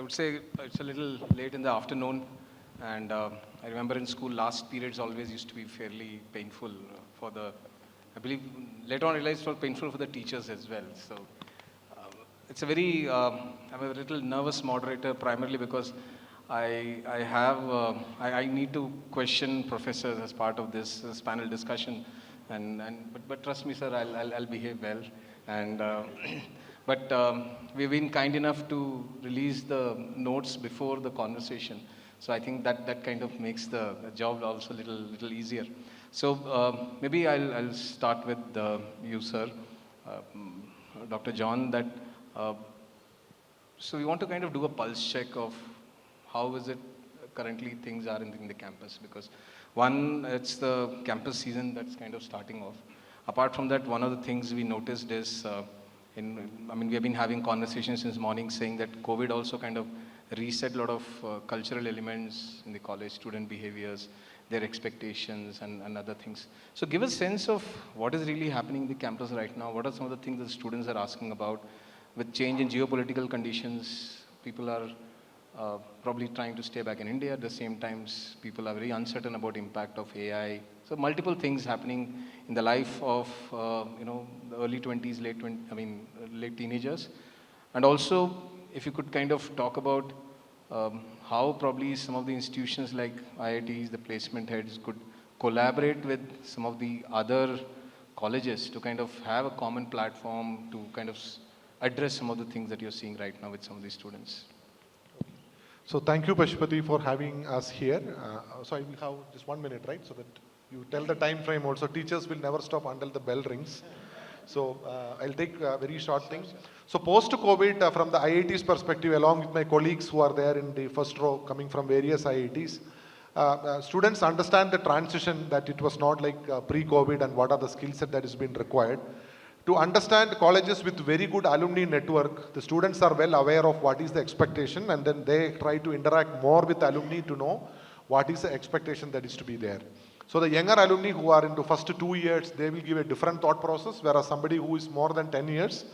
would say it's a little late in the afternoon, and I remember in school last periods always used to be fairly painful for the, I believe later on I realized it was painful for the teachers as well. So it's a very, I'm a little nervous moderator primarily because I need to question professors as part of this panel discussion, but trust me, sir, I'll behave well, and but we've been kind enough to release the notes before the conversation, so I think that kind of makes the job also a little easier. So maybe I'll start with you, sir, Dr. John. So we want to kind of do a pulse check of how is it currently things are in the campus, because one, it's the campus season that's kind of starting off. Apart from that, one of the things we noticed is, we have been having conversations since morning saying that COVID also kind of reset a lot of cultural elements in the college, student behaviors, their expectations and other things. So give a sense of what is really happening in the campus right now. What are some of the things that students are asking about? With change in geopolitical conditions, people are probably trying to stay back in India. At the same time, people are very uncertain about the impact of AI. So multiple things happening in the life of the early 20s, late teenagers. And also, if you could kind of talk about how probably some of the institutions like IITs, the placement heads, could collaborate with some of the other colleges to kind of have a common platform to kind of address some of the things that you're seeing right now with some of these students. So thank you, Pasupathi, for having us here. So I will have just 1 minute, right? So that you tell the time frame also. Teachers will never stop until the bell rings. So I'll take a very short thing. So post-COVID, from the IIT's perspective, along with my colleagues who are there in the first row coming from various IITs, students understand the transition, that it was not like pre-COVID and what are the skill set that is being required. To understand colleges with very good alumni network, the students are well aware of what is the expectation, and then they try to interact more with alumni to know what is the expectation that is to be there. So the younger alumni who are into first 2 years, they will give a different thought process, whereas somebody who is more than 10 years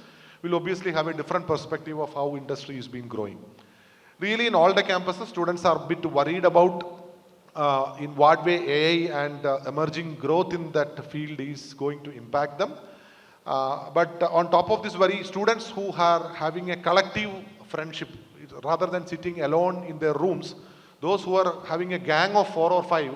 will obviously have a different perspective of how industry is been growing. Really, in all the campuses, students are a bit worried about in what way AI and emerging growth in that field is going to impact them. But on top of this worry, students who are having a collective friendship, rather than sitting alone in their rooms, those who are having a gang of 4 or 5,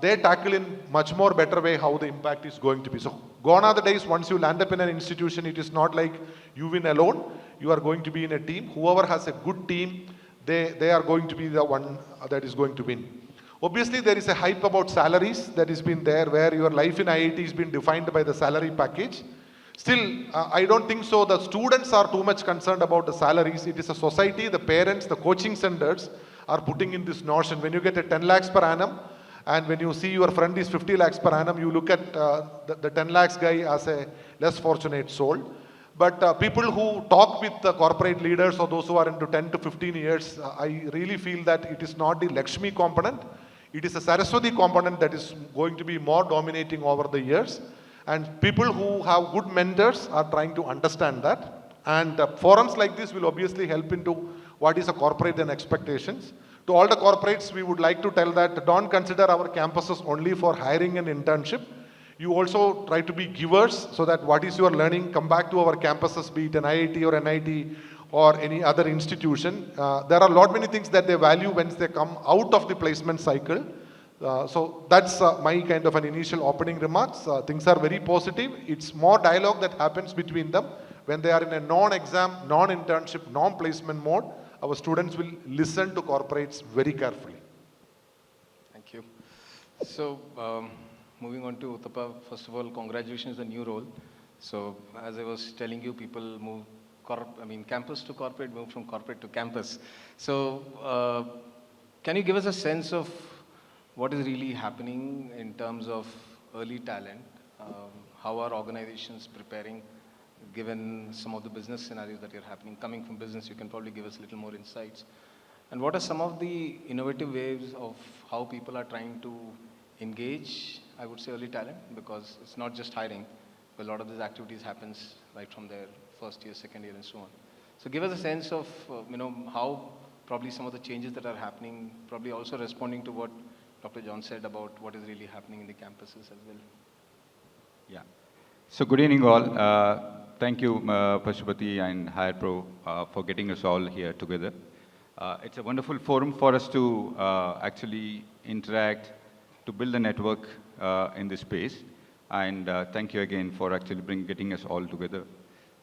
they tackle in much more better way how the impact is going to be. So gone are the days once you land up in an institution, it is not like you win alone, you are going to be in a team. Whoever has a good team, they are going to be the one that is going to win. Obviously, there is a hype about salaries that has been there, where your life in IIT has been defined by the salary package. Still, I don't think so. The students are too much concerned about the salaries. It is a society, the parents, the coaching centers are putting in this notion. When you get a 10 lakhs per annum, and when you see your friend is 50 lakhs per annum, you look at the 10 lakhs guy as a less fortunate soul. But people who talk with the corporate leaders or those who are into 10 to 15 years, I really feel that it is not the Lakshmi component. It is a Saraswati component that is going to be more dominating over the years. And people who have good mentors are trying to understand that. And forums like this will obviously help into what is a corporate and expectations. To all the corporates, we would like to tell that don't consider our campuses only for hiring and internship. You also try to be givers, so that what is your learning, come back to our campuses, be it an IIT or NIT or any other institution. There are a lot many things that they value once they come out of the placement cycle. So that's my kind of an initial opening remarks. Things are very positive. It's more dialogue that happens between them. When they are in a non-exam, non-internship, non-placement mode, our students will listen to corporates very carefully. Thank you. So moving on to Uthappa, first of all, congratulations on the new role. So as I was telling you, people move campus to corporate, move from corporate to campus. So can you give us a sense of what is really happening in terms of early talent? How are organizations preparing, given some of the business scenarios that are happening? Coming from business, you can probably give us a little more insights. And what are some of the innovative ways of how people are trying to engage, I would say, early talent? Because it's not just hiring, but a lot of these activities happens right from their first year, second year, and so on. So give us a sense of how probably some of the changes that are happening, probably also responding to what Dr. John said about what is really happening in the campuses as well. Yeah. So good evening all. Thank you, Pasupathi and HirePro, for getting us all here together. It's a wonderful forum for us to actually interact, to build a network in this space. And thank you again for actually getting us all together.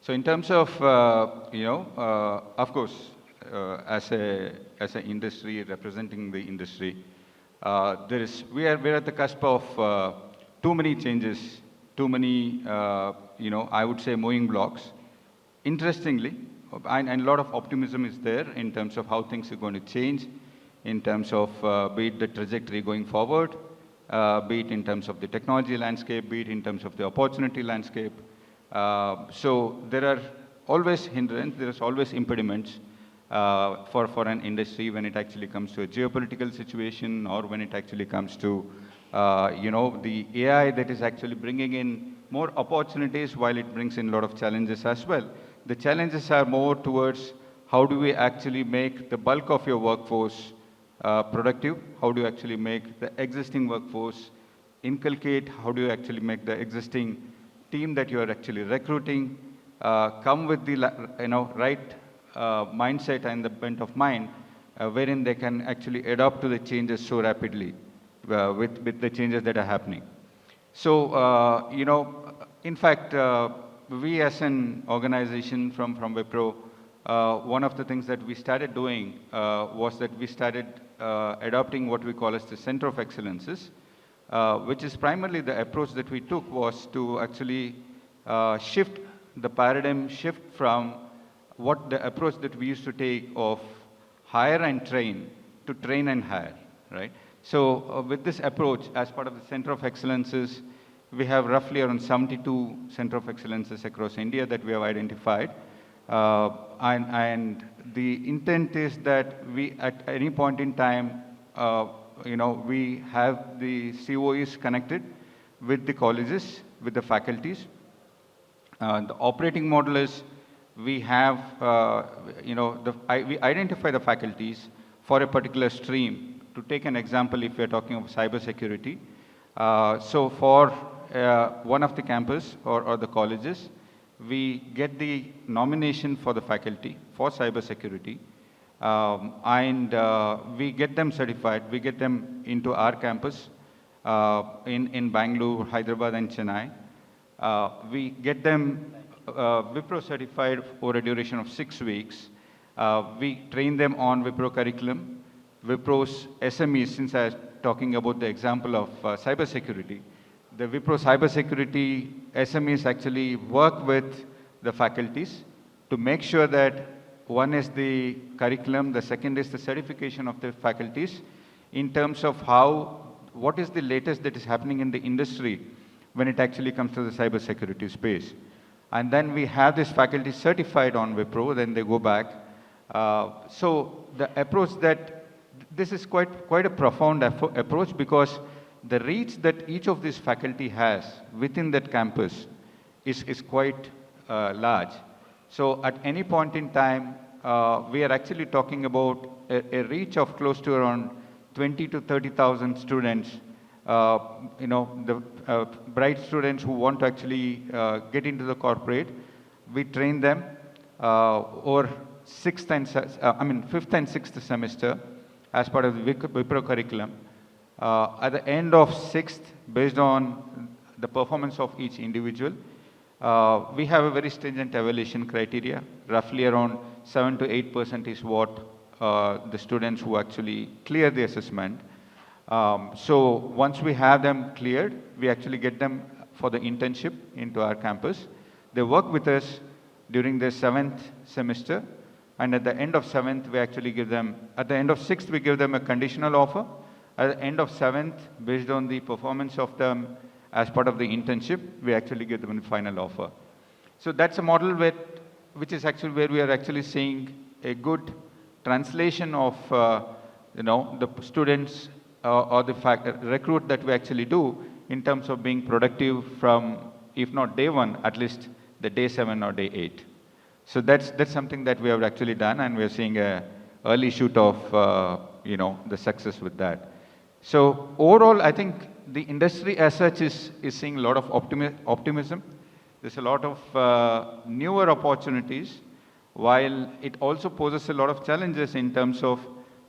So in terms of, of course, as an industry, representing the industry, we're at the cusp of too many changes, too many, I would say moving blocks. Interestingly, and a lot of optimism is there in terms of how things are going to change, in terms of be it the trajectory going forward, be it in terms of the technology landscape, be it in terms of the opportunity landscape. So there are always hindrances, there is always impediments for an industry when it actually comes to a geopolitical situation, or when it actually comes to the AI that is actually bringing in more opportunities while it brings in a lot of challenges as well. The challenges are more towards how do we actually make the bulk of your workforce productive? How do you actually make the existing workforce inculcate? How do you actually make the existing team that you are actually recruiting come with the right mindset and the bent of mind wherein they can actually adapt to the changes so rapidly with the changes that are happening. So, in fact, we as an organization from Wipro, one of the things that we started doing was that we started adopting what we call as the Center of Excellences, which is primarily the approach that we took was to actually shift the paradigm shift from what the approach that we used to take of hire and train to train and hire, right? So with this approach, as part of the Center of Excellences, we have roughly around 72 Center of Excellences across India that we have identified. And the intent is that we, at any point in time, we have the COEs connected with the colleges, with the faculties. The operating model is we have, we identify the faculties for a particular stream. To take an example, if we are talking of cybersecurity, so for one of the campus or the colleges, we get the nomination for the faculty for cybersecurity, and we get them certified. We get them into our campus in Bangalore, Hyderabad, and Chennai. We get them Wipro certified over a duration of 6 weeks. We train them on Wipro curriculum. Wipro's SMEs, since I was talking about the example of cybersecurity, the Wipro cybersecurity SMEs actually work with the faculties to make sure that one is the curriculum, the second is the certification of the faculties in terms of what is the latest that is happening in the industry when it actually comes to the cybersecurity space. And then we have this faculty certified on Wipro, then they go back. So the approach this is quite a profound approach, because the reach that each of these faculty has within that campus is quite large. So at any point in time, we are actually talking about a reach of close to around 20 to 30,000 students. The bright students who want to actually get into the corporate, we train them over fifth and sixth semester as part of the Wipro curriculum. At the end of sixth, based on the performance of each individual, we have a very stringent evaluation criteria. Roughly around 7 to 8% is what the students who actually clear the assessment. So once we have them cleared, we actually get them for the internship into our campus. They work with us during their 7th semester, and at the end of 7th, we actually give them, at the end of 6th, we give them a conditional offer. At the end of 7th, based on the performance of them as part of the internship, we actually give them a final offer. So that's a model which is actually where we are actually seeing a good translation of the students or the recruit that we actually do in terms of being productive from, if not day 1, at least the day 7 or day 8. So that's something that we have actually done, and we are seeing a early shoot of, the success with that. So overall, I think the industry as such is seeing a lot of optimism. There's a lot of newer opportunities, while it also poses a lot of challenges in terms of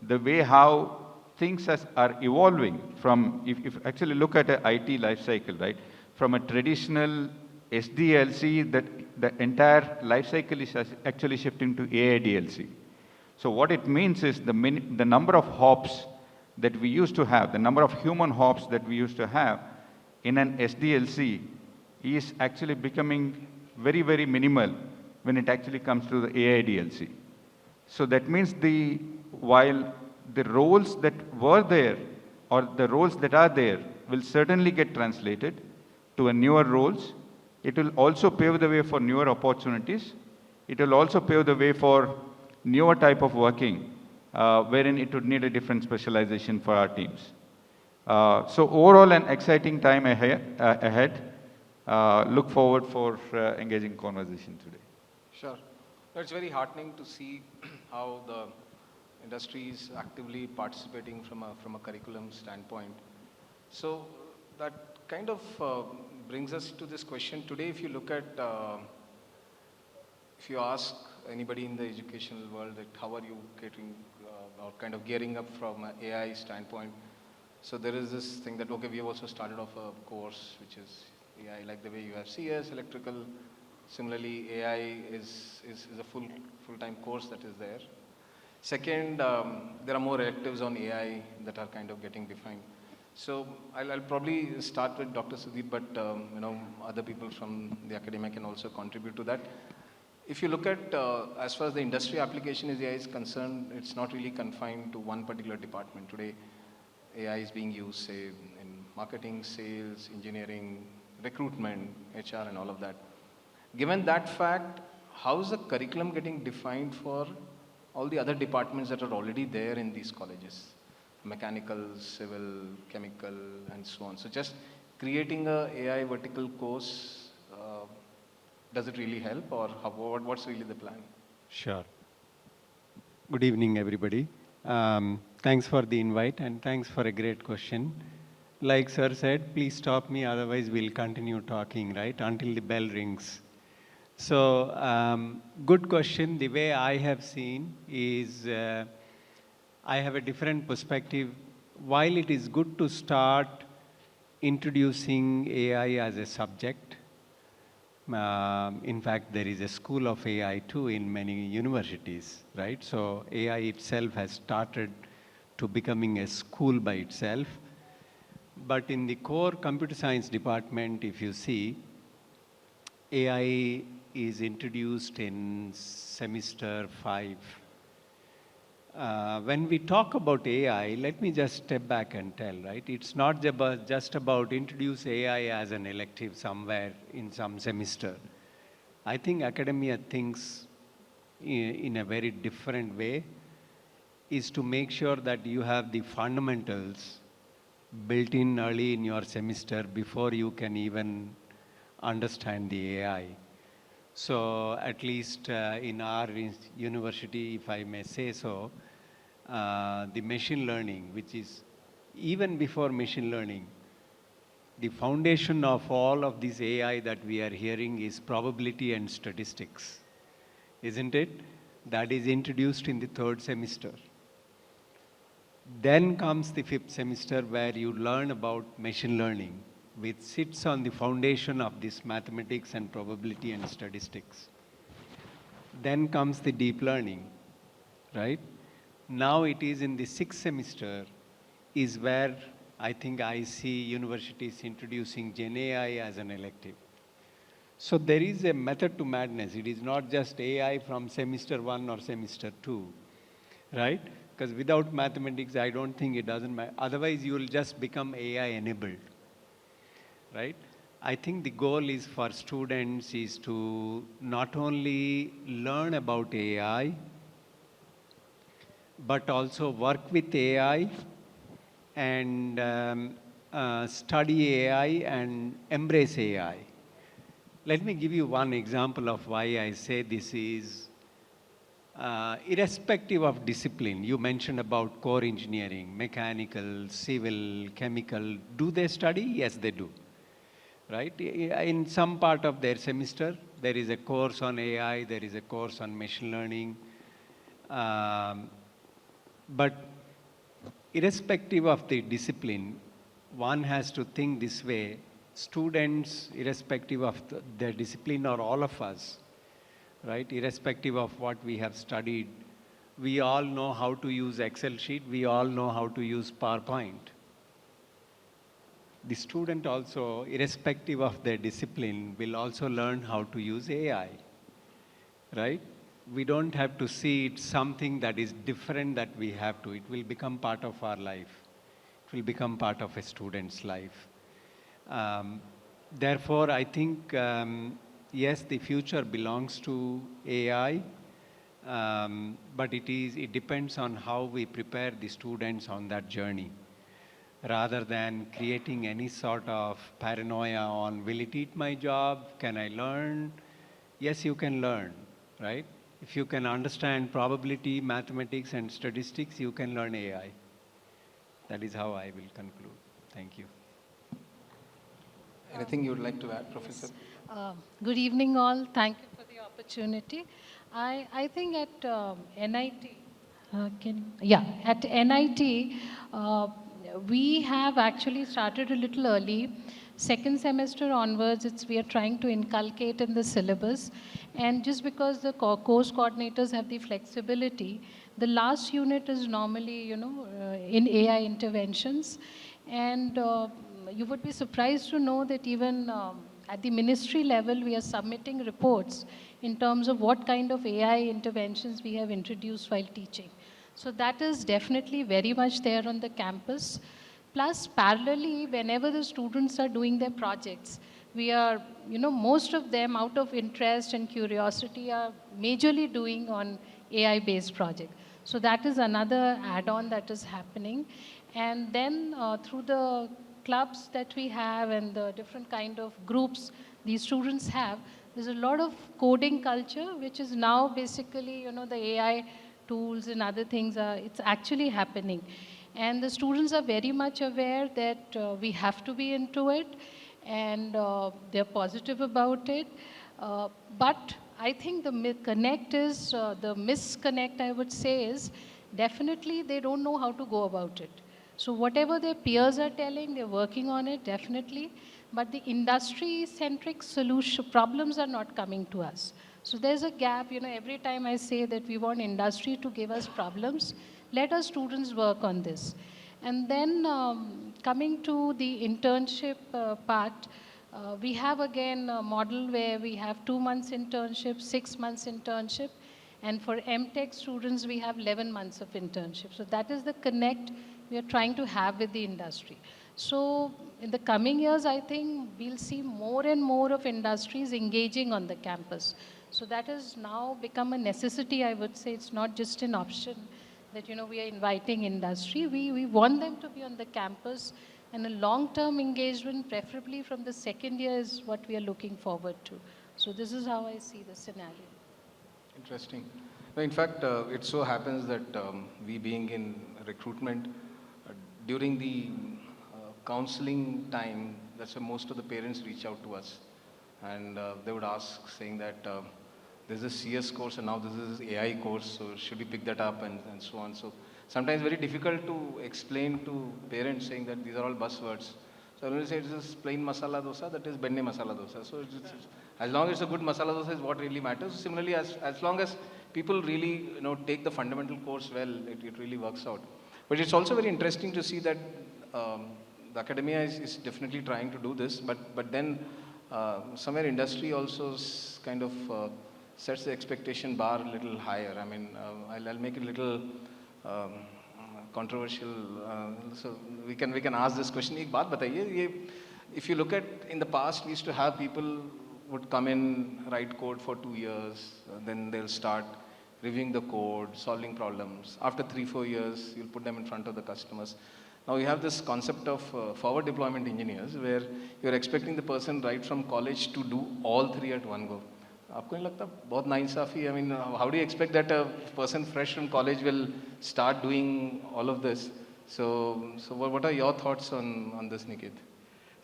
the way how things are evolving from, if actually look at an IT life cycle, right? From a traditional SDLC, that the entire life cycle is actually shifting to AIDLC. So what it means is the number of hops that we used to have, the number of human hops that we used to have in an SDLC is actually becoming very, very minimal when it actually comes to the AIDLC. So that means while the roles that were there or the roles that are there will certainly get translated to a newer roles, it will also pave the way for newer opportunities. It will also pave the way for newer type of working, wherein it would need a different specialization for our teams. So overall, an exciting time ahead. Look forward for engaging conversation today. Sure. No, it's very heartening to see how the industry is actively participating from a curriculum standpoint. So that kind of brings us to this question today. If you look at, if you ask anybody in the educational world that how are you catering or kind of gearing up from an AI standpoint, so there is this thing that, okay, we have also started off a course which is AI, like the way you have CS, electrical. Similarly, AI is a full-time course that is there. Second, there are more electives on AI that are kind of getting defined. So I'll probably start with Dr. Sudeep, but other people from the academia can also contribute to that. If you look at, as far as the industry application is AI is concerned, it's not really confined to one particular department. Today, AI is being used, say, in marketing, sales, engineering, recruitment, HR, and all of that. Given that fact, how is the curriculum getting defined for all the other departments that are already there in these colleges? Mechanical, civil, chemical, and so on. So just creating a AI vertical course, does it really help, or what's really the plan? Sure. Good evening, everybody. Thanks for the invite and thanks for a great question. Like sir said, please stop me, otherwise we'll continue talking, right, until the bell rings. So, good question. The way I have seen is, I have a different perspective. While it is good to start introducing AI as a subject, in fact, there is a school of AI too in many universities, right? So AI itself has started to becoming a school by itself. But in the core computer science department, if you see, AI is introduced in semester 5. When we talk about AI, let me just step back and tell, right? It's not just about introduce AI as an elective somewhere in some semester. I think academia thinks in a very different way, is to make sure that you have the fundamentals built in early in your semester before you can even understand the AI. So at least in our university, if I may say so, the machine learning, which is even before machine learning, the foundation of all of this AI that we are hearing is probability and statistics, isn't it? That is introduced in the 3rd semester. Then comes the 5th semester where you learn about machine learning, which sits on the foundation of this mathematics and probability and statistics. Then comes the deep learning, right? Now it is in the 6th semester is where I think I see universities introducing Gen AI as an elective. So there is a method to madness. It is not just AI from semester 1 or semester 2, right? Because without mathematics, I don't think it doesn't matter. Otherwise, you will just become AI enabled, right? I think the goal is for students is to not only learn about AI, but also work with AI and study AI and embrace AI. Let me give you one example of why I say this is irrespective of discipline. You mentioned about core engineering, mechanical, civil, chemical. Do they study? Yes, they do. Right? In some part of their semester, there is a course on AI, there is a course on machine learning. But irrespective of the discipline, one has to think this way. Students, irrespective of their discipline, or all of us, right, irrespective of what we have studied, we all know how to use Excel sheet, we all know how to use PowerPoint. The student also, irrespective of their discipline, will also learn how to use AI, right? We don't have to see it something that is different that we have to. It will become part of our life. It will become part of a student's life. Therefore, I think, yes, the future belongs to AI, but it depends on how we prepare the students on that journey, rather than creating any sort of paranoia on, will it eat my job? Can I learn? Yes, you can learn, right? If you can understand probability, mathematics, and statistics, you can learn AI. That is how I will conclude. Thank you. Anything you would like to add, Professor? Good evening, all. Thank you for the opportunity. I think at NIT, at NIT, we have actually started a little early. Second semester onwards, we are trying to inculcate in the syllabus. And just because the course coordinators have the flexibility, the last unit is normally, in AI interventions. And you would be surprised to know that even at the ministry level, we are submitting reports in terms of what kind of AI interventions we have introduced while teaching. So that is definitely very much there on the campus. Plus, parallelly, whenever the students are doing their projects, we are, most of them out of interest and curiosity are majorly doing on AI-based project. So that is another add-on that is happening. And then through the clubs that we have and the different kind of groups these students have, there's a lot of coding culture, which is now basically, the AI tools and other things it's actually happening. And the students are very much aware that we have to be into it, and they're positive about it. But I think the the misconnect, I would say, is definitely they don't know how to go about it. So whatever their peers are telling, they're working on it, definitely. But the industry-centric solution problems are not coming to us. So there's a gap. Every time I say that we want industry to give us problems, let our students work on this. And then coming to the internship part, we have again a model where we have 2 months internship, 6 months internship, and for MTech students, we have 11 months of internship. So that is the connect we are trying to have with the industry. So in the coming years, I think we'll see more and more of industries engaging on the campus. So that has now become a necessity, I would say. It's not just an option that, we are inviting industry. We want them to be on the campus, and a long-term engagement, preferably from the second year, is what we are looking forward to. So this is how I see the scenario. Interesting. In fact, it so happens that we being in recruitment, during the counseling time, that's when most of the parents reach out to us. And they would ask, saying that there's a CS course and now this is AI course, so should we pick that up, and so on. So sometimes very difficult to explain to parents, saying that these are all buzzwords. So when we say it's just plain masala dosa, that is benne masala dosa. So as long as it's a good masala dosa is what really matters. Similarly, as long as people really take the fundamental course well, it really works out. But it's also very interesting to see that the academia is definitely trying to do this, but then somewhere industry also kind of sets the expectation bar a little higher. I mean, I'll make it a little controversial. So we can ask this question. Ek baat bataiye, if you look at in the past, we used to have people would come in, write code for 2 years, then they'll start reviewing the code, solving problems. After 3-4 years, you'll put them in front of the customers. Now you have this concept of forward deployment engineers, where you're expecting the person right from college to do all 3 at one go. आपको नहीं लगता बहुत नाइंसाफी? I mean, how do you expect that a person fresh from college will start doing all of this? So what are your thoughts on this, Niket?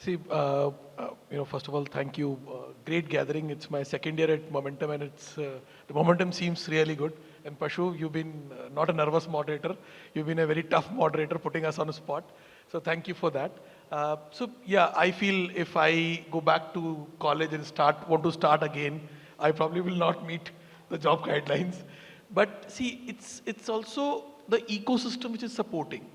See, first of all, thank you. Great gathering. It's my second year at Momentum, and the Momentum seems really good. And Pashu, you've been not a nervous moderator. You've been a very tough moderator, putting us on the spot. So thank you for that. So yeah, I feel if I go back to college and want to start again, I probably will not meet the job guidelines. But see, it's also the ecosystem which is supporting.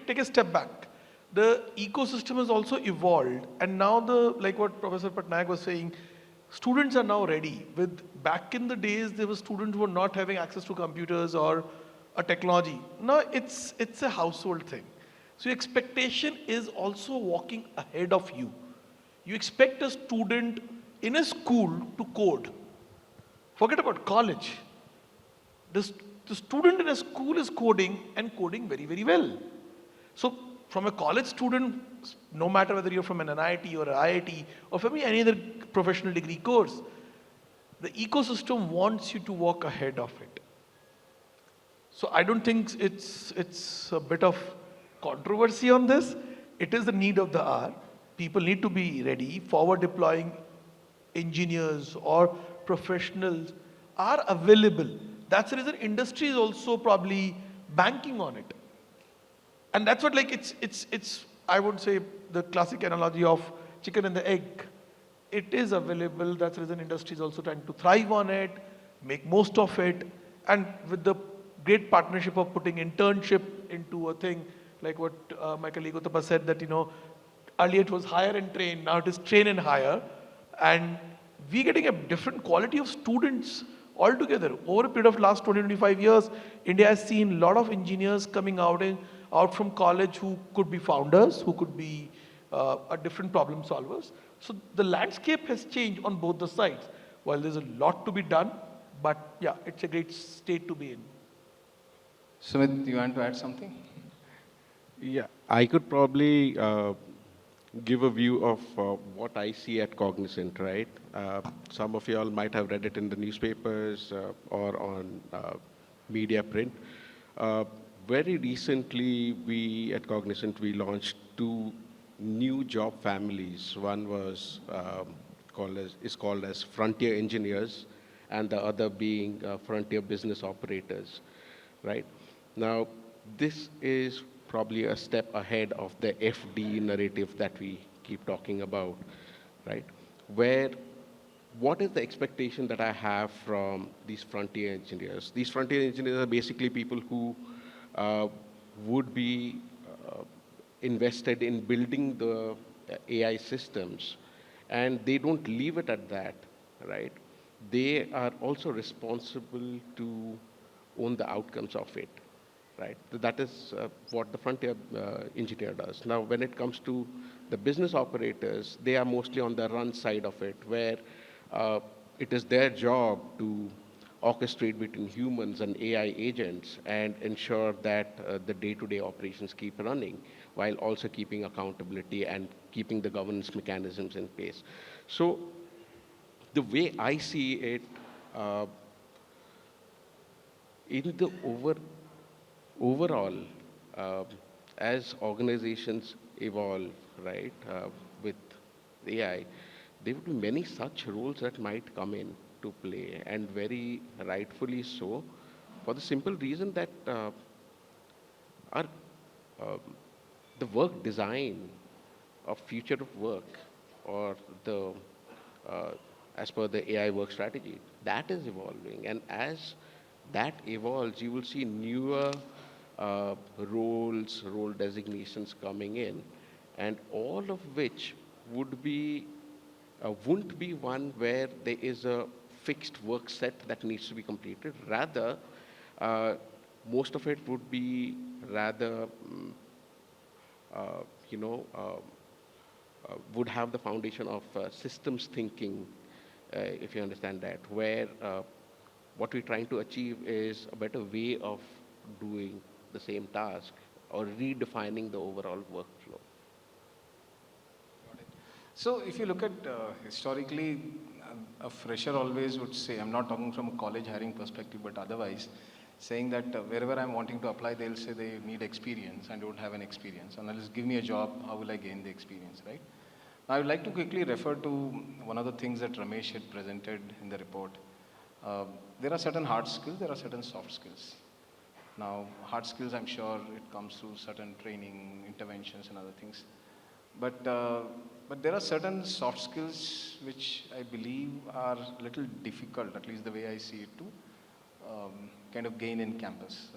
Take a step back. The ecosystem has also evolved, and now like what Professor Patnaik was saying, students are now ready. Back in the days, there were students who were not having access to computers or a technology. Now it's a household thing. So your expectation is also walking ahead of you. You expect a student in a school to code. Forget about college. The student in a school is coding and coding very, very well. So from a college student, no matter whether you're from an NIT or an IIT or from any other professional degree course, the ecosystem wants you to walk ahead of it. So I don't think it's a bit of controversy on this. It is the need of the hour. People need to be ready. Forward deploying engineers or professionals are available. That's the reason industry is also probably banking on it. And that's what it's I would say the classic analogy of chicken and the egg. It is available. That's the reason industry is also trying to thrive on it, make most of it, and with the great partnership of putting internship into a thing, like what my colleague Uthappa said, that earlier it was hire and train, now it is train and hire, and we getting a different quality of students altogether. Over a period of last 20-25 years, India has seen a lot of engineers coming out from college who could be founders, who could be a different problem solvers. So the landscape has changed on both the sides. While there's a lot to be done, but yeah, it's a great state to be in. Sumit, you want to add something? Yeah, I could probably give a view of what I see at Cognizant, right? Some of you all might have read it in the newspapers or on media print. Very recently, we at Cognizant, we launched 2 new job families. One was called as Frontier Engineers, and the other being Frontier Business Operators, right? Now, this is probably a step ahead of the FD narrative that we keep talking about, right? What is the expectation that I have from these frontier engineers? These frontier engineers are basically people who would be invested in building the AI systems, and they don't leave it at that, right? They are also responsible to own the outcomes of it, right? That is what the frontier engineer does. Now, when it comes to the business operators, they are mostly on the run side of it, where it is their job to orchestrate between humans and AI agents and ensure that the day-to-day operations keep running while also keeping accountability and keeping the governance mechanisms in place. So the way I see it, in the overall, as organizations evolve, right, with AI, there will be many such roles that might come in to play, and very rightfully so, for the simple reason that our the work design of future of work, or the as per the AI work strategy, that is evolving, and as that evolves, you will see newer role designations coming in, and all of which wouldn't be one where there is a fixed work set that needs to be completed. Rather, most of it would be rather, would have the foundation of systems thinking, if you understand that, where what we're trying to achieve is a better way of doing the same task or redefining the overall workflow. So if you look at historically, a fresher always would say, I'm not talking from a college hiring perspective, but otherwise, saying that wherever I'm wanting to apply, they'll say they need experience and don't have an experience. Unless give me a job, how will I gain the experience, right? Now, I would like to quickly refer to one of the things that Ramesh had presented in the report. There are certain hard skills, there are certain soft skills. Now, hard skills, I'm sure it comes through certain training, interventions and other things. But there are certain soft skills which I believe are a little difficult, at least the way I see it, to kind of gain in campus.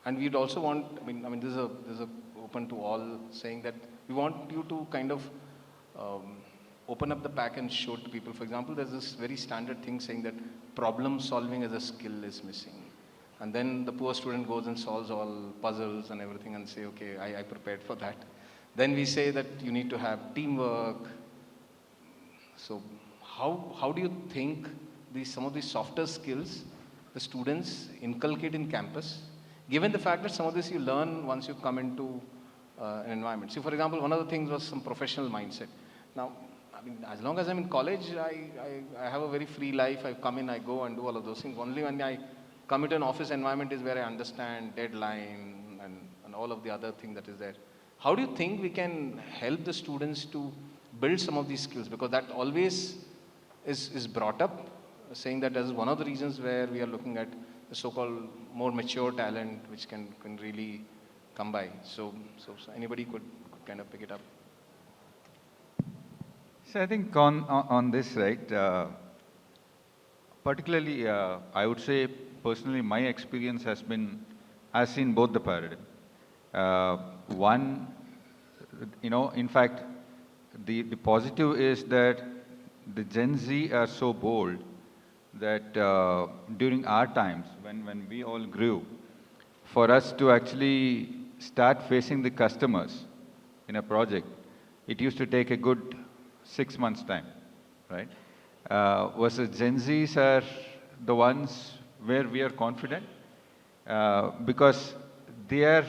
And we'd also want, this is a open to all, saying that we want you to kind of open up the pack and show to people. For example, there's this very standard thing saying that problem solving as a skill is missing. And then the poor student goes and solves all puzzles and everything and say, okay, I prepared for that. Then we say that you need to have teamwork. So how do you think some of these softer skills the students inculcate in campus, given the fact that some of this you learn once you come into an environment? See, for example, one of the things was some professional mindset. Now, as long as I'm in college, I have a very free life. I come in, I go and do all of those things. Only when I come into an office environment is where I understand deadline and all of the other thing that is there. How do you think we can help the students to build some of these skills? Because that always is brought up, saying that as one of the reasons where we are looking at the so-called more mature talent, which can really come by. So anybody could kind of pick it up. So I think on this, right, particularly, I would say personally, my experience has seen both the paradigm. One, in fact, the positive is that the Gen Z are so bold that during our times, when we all grew, for us to actually start facing the customers in a project, it used to take a good 6 months' time, right? Versus Gen Zs are the ones where we are confident because they are,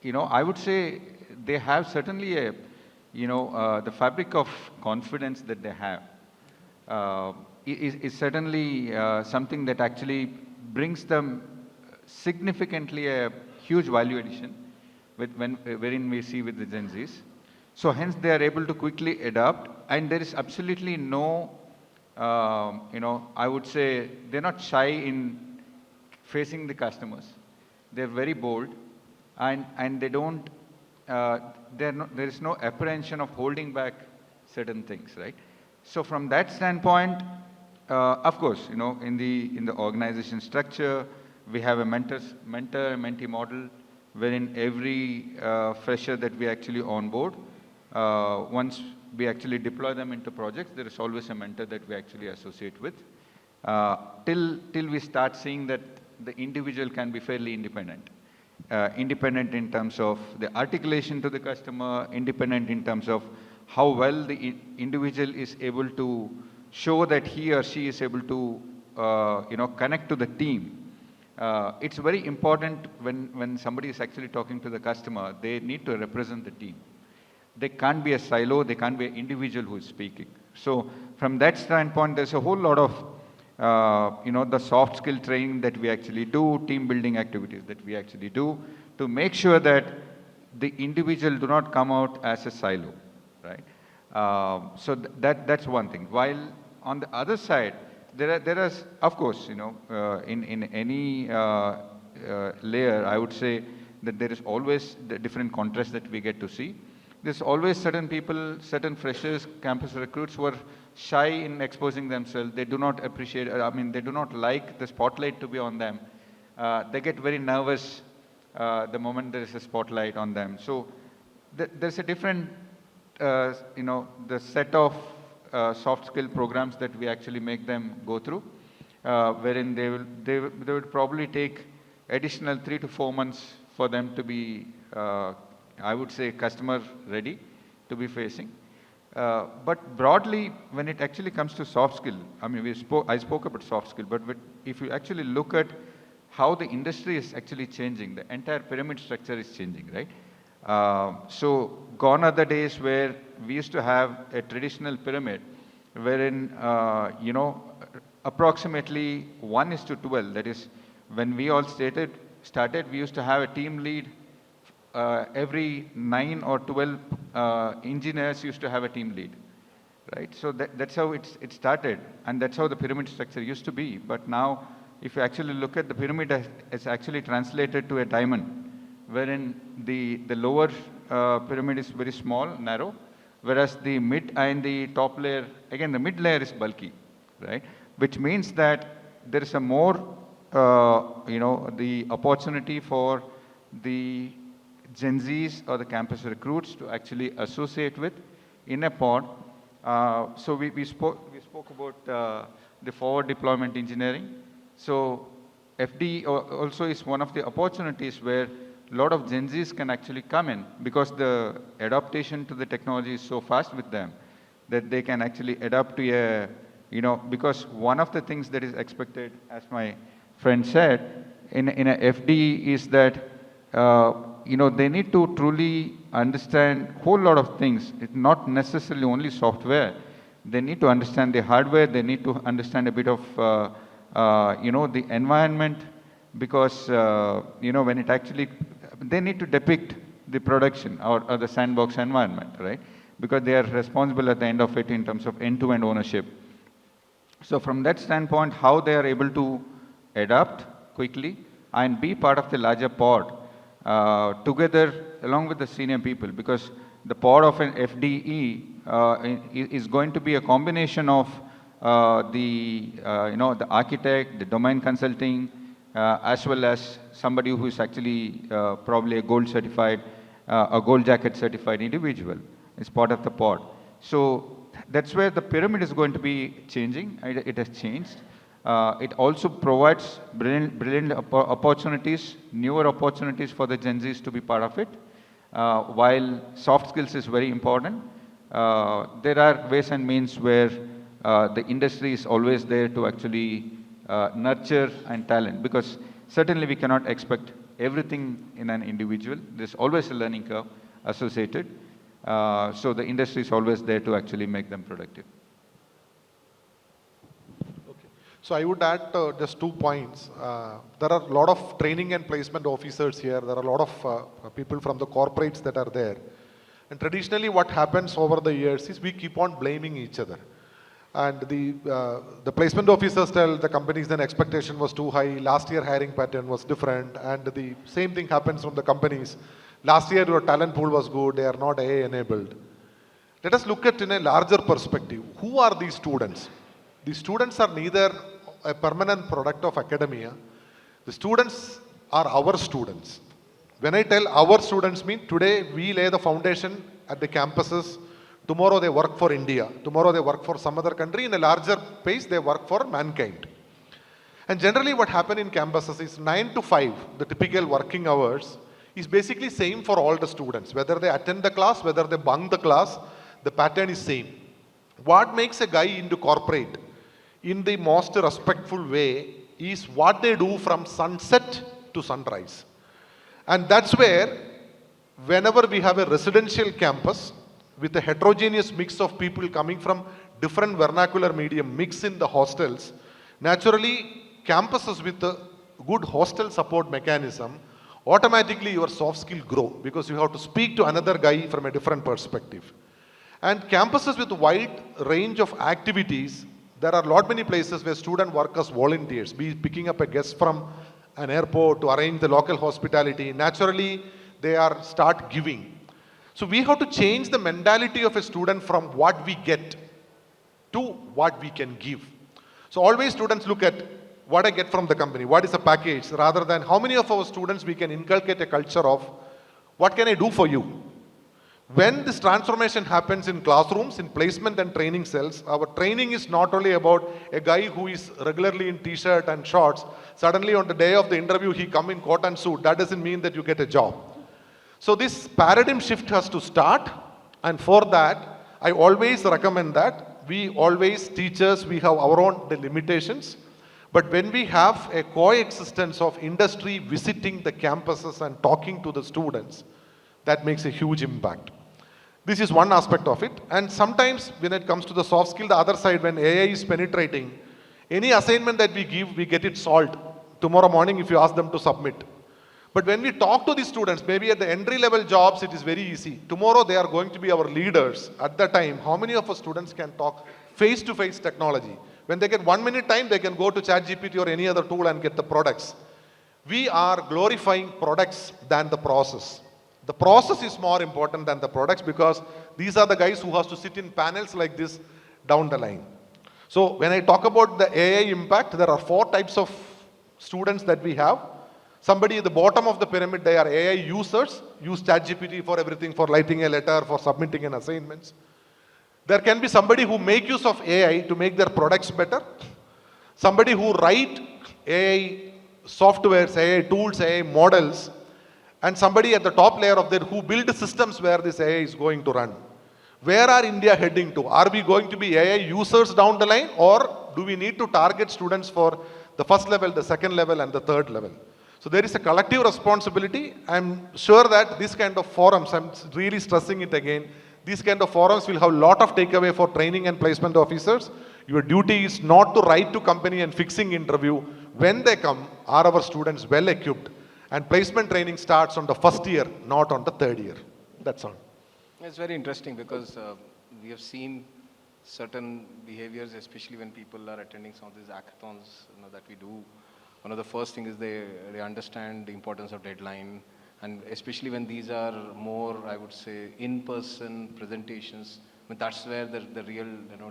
I would say they have certainly the fabric of confidence that they have is certainly something that actually brings them significantly a huge value addition wherein we see with the Gen Zs. So hence they are able to quickly adapt, and there is absolutely no, I would say they're not shy in facing the customers. They're very bold, and they don't, there is no apprehension of holding back certain things, right? So from that standpoint, of course, in the organization structure, we have a mentor-mentee model, wherein every fresher that we actually onboard, once we actually deploy them into projects, there is always a mentor that we actually associate with, till we start seeing that the individual can be fairly independent. Independent in terms of the articulation to the customer, independent in terms of how well the individual is able to show that he or she is able to, connect to the team. It's very important when somebody is actually talking to the customer, they need to represent the team. They can't be a silo, they can't be an individual who is speaking. So from that standpoint, there's a whole lot of, the soft skill training that we actually do, team building activities that we actually do, to make sure that the individual do not come out as a silo, right? So that's one thing. While on the other side, there is, of course, in any layer, I would say that there is always the different contrasts that we get to see. There's always certain people, certain freshers, campus recruits who are shy in exposing themselves. They do not appreciate, they do not like the spotlight to be on them. They get very nervous the moment there is a spotlight on them. So there's a different, the set of soft skill programs that we actually make them go through, wherein they would probably take additional 3 to 4 months for them to be, I would say, customer ready to be facing. But broadly, when it actually comes to soft skill, I spoke about soft skill, but if you actually look at how the industry is actually changing, the entire pyramid structure is changing, right? So gone are the days where we used to have a traditional pyramid wherein, approximately 1:12. That is, when we all started, we used to have a team lead. Every 9 or 12 engineers used to have a team lead, right? So that's how it started, and that's how the pyramid structure used to be. But now, if you actually look at the pyramid, it's actually translated to a diamond, wherein the lower pyramid is very small, narrow, whereas the mid and the top layer, again, the mid layer is bulky, right? Which means that there is a more, the opportunity for the Gen Zs or the campus recruits to actually associate with in a pod. So we spoke about the forward deployment engineering. So FD also is one of the opportunities where a lot of Gen Zs can actually come in, because the adaptation to the technology is so fast with them that they can actually adapt to a, because one of the things that is expected, as my friend said, in a FD is that they need to truly understand a whole lot of things. It's not necessarily only software. They need to understand the hardware. They need to understand a bit of, the environment, because, when it actually, they need to depict the production or the sandbox environment, right? Because they are responsible at the end of it in terms of end-to-end ownership. So from that standpoint, how they are able to adapt quickly and be part of the larger pod, together along with the senior people, because the pod of an FDE is going to be a combination of the architect, the domain consulting, as well as somebody who is actually probably a gold certified, a gold jacket certified individual. It's part of the pod. So that's where the pyramid is going to be changing. It has changed. It also provides brilliant opportunities, newer opportunities for the Gen Zs to be part of it. While soft skills is very important, there are ways and means where the industry is always there to actually nurture and talent, because certainly we cannot expect everything in an individual. There's always a learning curve associated. So the industry is always there to actually make them productive. So I would add just 2 points. There are a lot of training and placement officers here. There are a lot of people from the corporates that are there. And traditionally what happens over the years is we keep on blaming each other. And the placement officers tell the companies then expectation was too high, last year hiring pattern was different, and the same thing happens from the companies. Last year your talent pool was good, they are not AI enabled. Let us look at in a larger perspective. Who are these students? These students are neither a permanent product of academia. The students are our students. When I tell our students, mean today we lay the foundation at the campuses. Tomorrow they work for India. Tomorrow they work for some other country. In a larger pace, they work for mankind. And generally what happens in campuses is 9 to 5, the typical working hours, is basically same for all the students. Whether they attend the class, whether they bunk the class, the pattern is same. What makes a guy into corporate in the most respectful way is what they do from sunset to sunrise. And that's where whenever we have a residential campus with a heterogeneous mix of people coming from different vernacular medium mix in the hostels, naturally campuses with a good hostel support mechanism, automatically your soft skill grow, because you have to speak to another guy from a different perspective. And campuses with a wide range of activities, there are lot many places where student work as volunteers, be picking up a guest from an airport to arrange the local hospitality. Naturally, they are start giving. So we have to change the mentality of a student from what we get to what we can give. So always students look at what I get from the company, what is a package, rather than how many of our students we can inculcate a culture of what can I do for you. When this transformation happens in classrooms, in placement and training cells, our training is not only about a guy who is regularly in t-shirt and shorts, suddenly on the day of the interview he come in coat and suit. That doesn't mean that you get a job. So this paradigm shift has to start, and for that, I always recommend that we always, teachers, we have our own limitations, but when we have a coexistence of industry visiting the campuses and talking to the students, that makes a huge impact. This is one aspect of it. And sometimes when it comes to the soft skill, the other side, when AI is penetrating, any assignment that we give, we get it solved tomorrow morning if you ask them to submit. But when we talk to the students, maybe at the entry level jobs, it is very easy. Tomorrow they are going to be our leaders. At that time, how many of us students can talk face to face technology? When they get 1 minute time, they can go to ChatGPT or any other tool and get the products. We are glorifying products than the process. The process is more important than the products because these are the guys who has to sit in panels like this down the line. So when I talk about the AI impact, there are 4 types of students that we have. Somebody at the bottom of the pyramid, they are AI users, use ChatGPT for everything, for writing a letter, for submitting an assignments. There can be somebody who make use of AI to make their products better. Somebody who write AI softwares, AI tools, AI models, and somebody at the top layer of that who build systems where this AI is going to run. Where are India heading to? Are we going to be AI users down the line, or do we need to target students for the first level, the second level, and the third level? So there is a collective responsibility. I'm sure that this kind of forums, I'm really stressing it again, these kind of forums will have a lot of takeaway for training and placement officers. Your duty is not to write to company and fixing interview. When they come, are our students well equipped? And placement training starts on the first year, not on the third year. That's all. It's very interesting because we have seen certain behaviors, especially when people are attending some of these hackathons that we do. One of the first things is they understand the importance of deadline, and especially when these are more, I would say, in-person presentations. I mean, that's where the real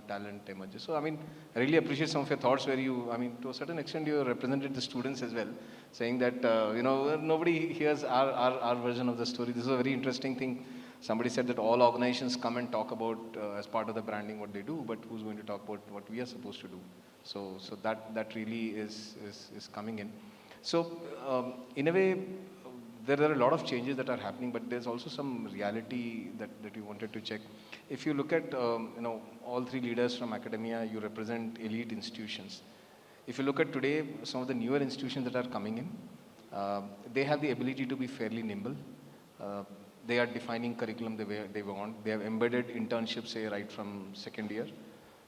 talent emerges. So I mean, I really appreciate some of your thoughts where you, I mean, to a certain extent, you represented the students as well, saying that nobody hears our version of the story. This is a very interesting thing. Somebody said that all organizations come and talk about as part of the branding what they do, but who's going to talk about what we are supposed to do? So that really is coming in. So in a way, there are a lot of changes that are happening, but there's also some reality that we wanted to check. If you look at all 3 leaders from academia, you represent elite institutions. If you look at today, some of the newer institutions that are coming in, they have the ability to be fairly nimble. They are defining curriculum the way they want. They have embedded internships, say, right from second year.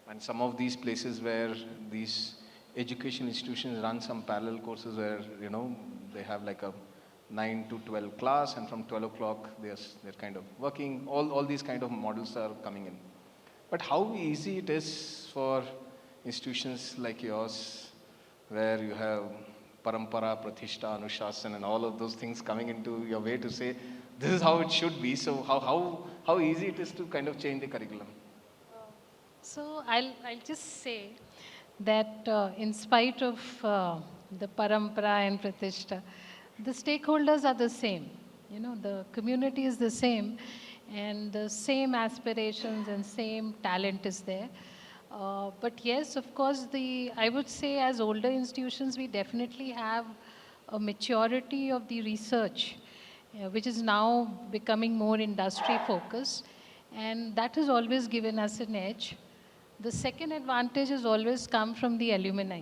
And some of these places where these education institutions run some parallel courses where, they have like a 9 to 12 class, and from 12 o'clock, they're kind of working. All these kind of models are coming in. But how easy it is for institutions like yours, where you have parampara, pratishtha, anushasan, and all of those things coming into your way to say, this is how it should be. So how easy it is to kind of change the curriculum? So I'll just say that in spite of the parampara and pratishtha, the stakeholders are the same. The community is the same, and the same aspirations and same talent is there. But yes, of course, I would say as older institutions, we definitely have a maturity of the research, which is now becoming more industry focused, and that has always given us an edge. The second advantage has always come from the alumni.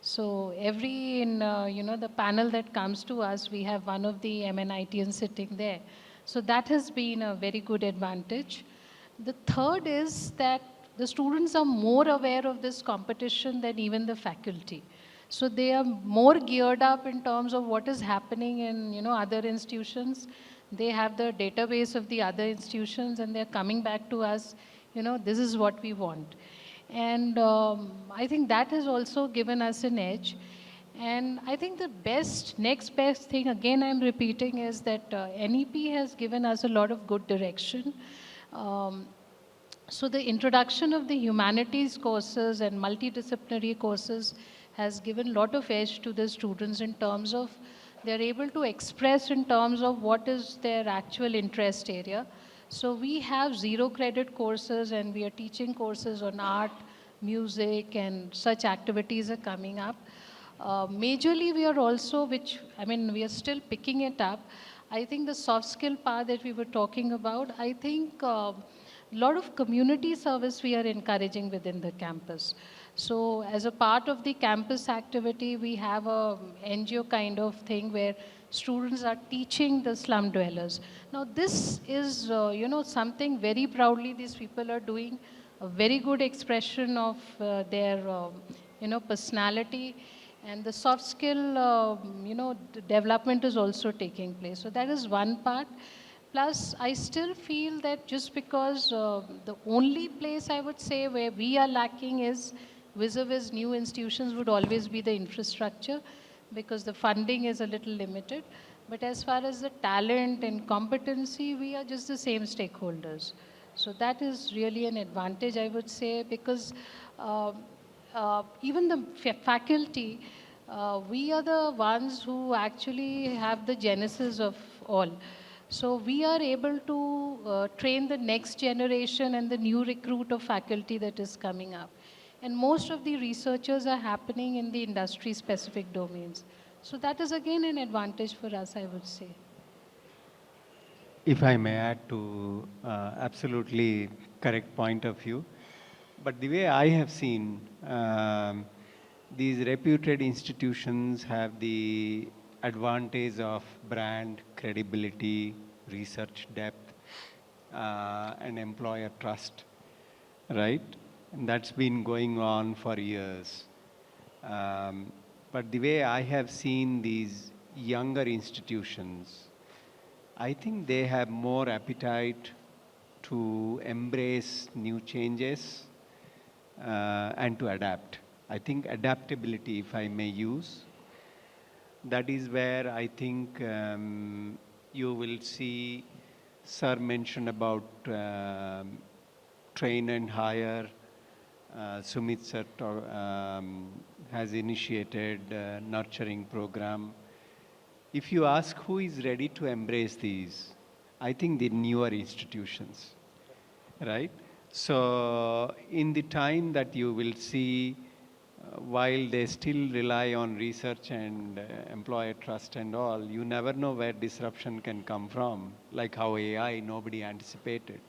So in the panel that comes to us, we have one of the MNITians sitting there. So that has been a very good advantage. The third is that the students are more aware of this competition than even the faculty. So they are more geared up in terms of what is happening in other institutions. They have the database of the other institutions, and they're coming back to us, this is what we want. And I think that has also given us an edge. And I think the next best thing, again I'm repeating, is that NEP has given us a lot of good direction. So the introduction of the humanities courses and multidisciplinary courses has given a lot of edge to the students in terms of they're able to express in terms of what is their actual interest area. So we have 0 credit courses, and we are teaching courses on art, music, and such activities are coming up. Majorly we are also, we are still picking it up. I think the soft skill part that we were talking about, I think a lot of community service we are encouraging within the campus. So as a part of the campus activity, we have a NGO kind of thing where students are teaching the slum dwellers. Now this is, something very proudly these people are doing, a very good expression of their, personality, and the soft skill, development is also taking place. So that is one part. Plus, I still feel that just because the only place I would say where we are lacking is vis-a-vis new institutions would always be the infrastructure, because the funding is a little limited. But as far as the talent and competency, we are just the same stakeholders. So that is really an advantage, I would say, because uh, even the faculty, we are the ones who actually have the genesis of all. So we are able to train the next generation and the new recruit of faculty that is coming up. And most of the researchers are happening in the industry specific domains. So that is again an advantage for us, I would say. If I may add to absolutely correct point of view, but the way I have seen, these reputed institutions have the advantage of brand, credibility, research depth, and employer trust, right? And that's been going on for years. But the way I have seen these younger institutions, I think they have more appetite to embrace new changes and to adapt. I think adaptability, if I may use, that is where I think you will see Sir mentioned about train and hire. Sumit sir has initiated a nurturing program. If you ask who is ready to embrace these, I think the newer institutions, right? So in the time that you will see, while they still rely on research and employer trust and all, you never know where disruption can come from, like how AI, nobody anticipated,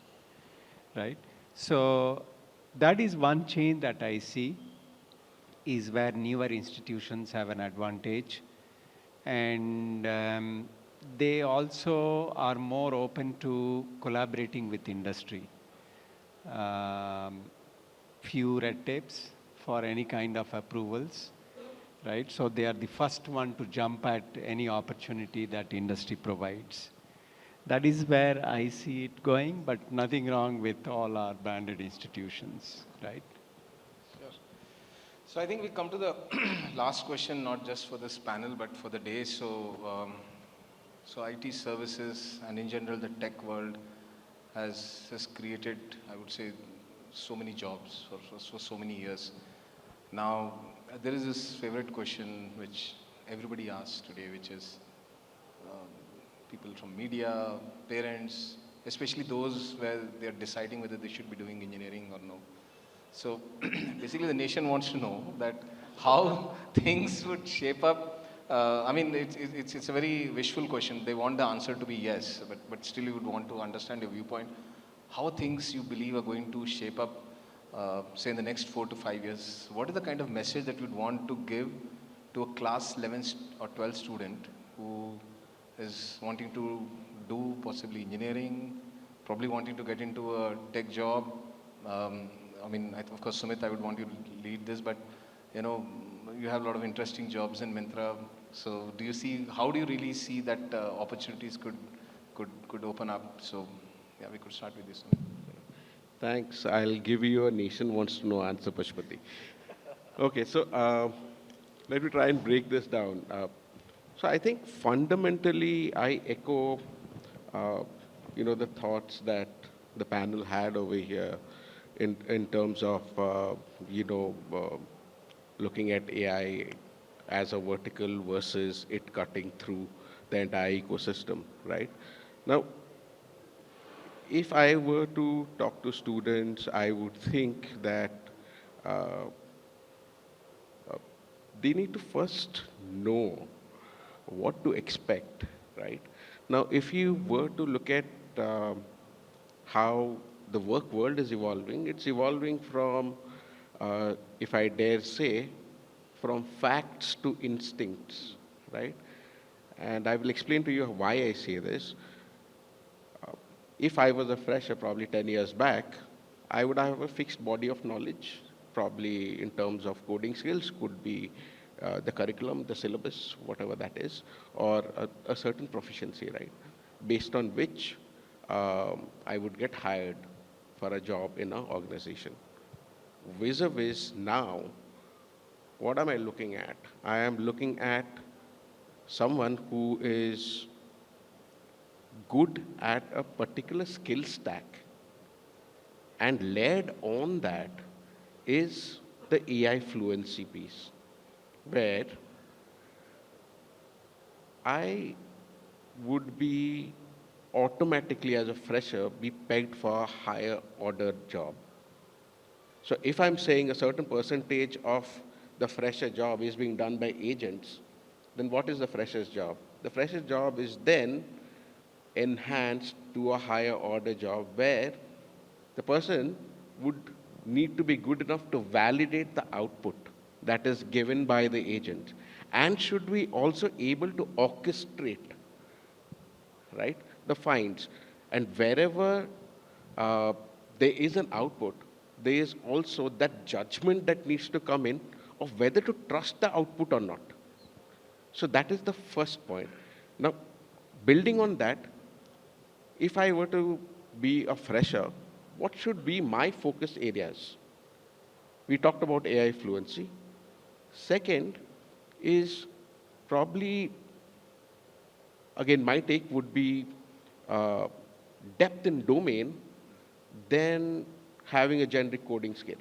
right? So that is one change that I see, is where newer institutions have an advantage. And they also are more open to collaborating with industry. Few red tapes for any kind of approvals, right? So they are the first one to jump at any opportunity that industry provides. That is where I see it going, but nothing wrong with all our branded institutions, right? Sure. So I think we come to the last question, not just for this panel, but for the day. So IT services and in general the tech world has created, I would say, so many jobs for so many years. Now, there is this favorite question which everybody asks today, which is people from media, parents, especially those where they are deciding whether they should be doing engineering or no. So basically the nation wants to know that how things would shape up. I mean, it's a very wishful question. They want the answer to be yes, but still you would want to understand your viewpoint. How things you believe are going to shape up, say in the next 4 to 5 years. What is the kind of message that you'd want to give to a class 11 or 12 student who is wanting to do possibly engineering, probably wanting to get into a tech job? I mean, of course, Sumit, I would want you to lead this, but you know, you have a lot of interesting jobs in Myntra. So, how do you really see that opportunities could open up? So, yeah, we could start with this. Thanks. I'll give you a nation wants to know answer, Pasupathi. Okay, so let me try and break this down. So I think fundamentally I echo, the thoughts that the panel had over here in terms of, looking at AI as a vertical versus it cutting through the entire ecosystem, right? Now, if I were to talk to students, I would think that they need to first know what to expect, right? Now, if you were to look at how the work world is evolving, it's evolving from, if I dare say, from facts to instincts, right? And I will explain to you why I say this. If I was a fresher probably 10 years back, I would have a fixed body of knowledge, probably in terms of coding skills, could be the curriculum, the syllabus, whatever that is, or a certain proficiency, right? Based on which I would get hired for a job in an organization. Vis-a-vis now, what am I looking at? I am looking at someone who is good at a particular skill stack, and layered on that is the AI fluency piece, where I would be automatically, as a fresher, be pegged for a higher order job. So if I'm saying a certain percentage of the fresher job is being done by agents, then what is the fresher's job? The fresher's job is then enhanced to a higher order job where the person would need to be good enough to validate the output that is given by the agent, and should be also able to orchestrate, right, the finds. And wherever there is an output, there is also that judgment that needs to come in of whether to trust the output or not. So that is the first point. Now, building on that, if I were to be a fresher, what should be my focus areas? We talked about AI fluency. Second is probably, again, my take would be depth in domain than having a generic coding skill.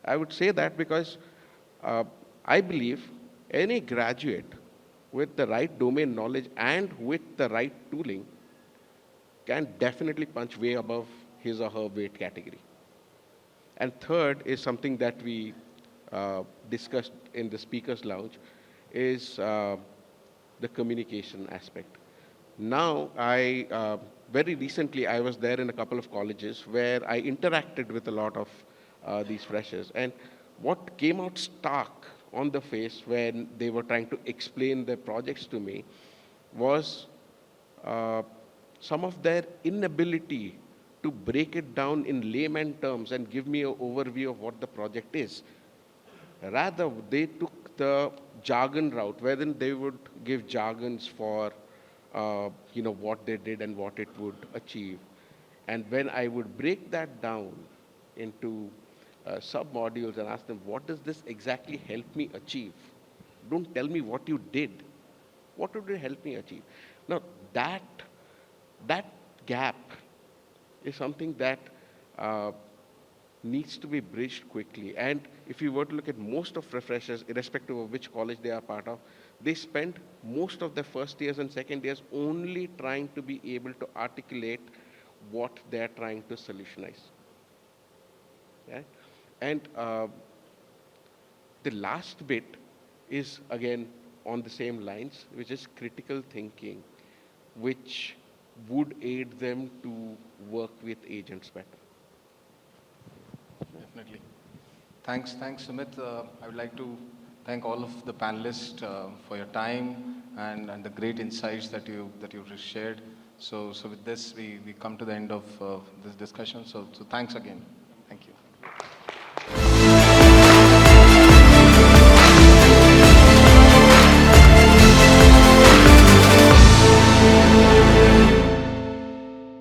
I would say that because I believe any graduate with the right domain knowledge and with the right tooling can definitely punch way above his or her weight category. And third is something that we discussed in the speakers lounge, is the communication aspect. Now, very recently, I was there in a couple of colleges where I interacted with a lot of these freshers. And what came out stark on the face when they were trying to explain their projects to me was some of their inability to break it down in layman terms and give me an overview of what the project is. Rather, they took the jargon route, wherein they would give jargons for what they did and what it would achieve. And when I would break that down into sub-modules and ask them, what does this exactly help me achieve? Don't tell me what you did. What would it help me achieve? Now, that gap is something that needs to be bridged quickly. And if you were to look at most of freshers, irrespective of which college they are part of, they spend most of their first years and second years only trying to be able to articulate what they're trying to solutionize. Yeah? And the last bit is, again, on the same lines, which is critical thinking, which would aid them to work with agents better. Definitely. Thanks, Sumit. I would like to thank all of the panelists for your time and the great insights that you've shared. So with this, we come to the end of this discussion. So thanks again.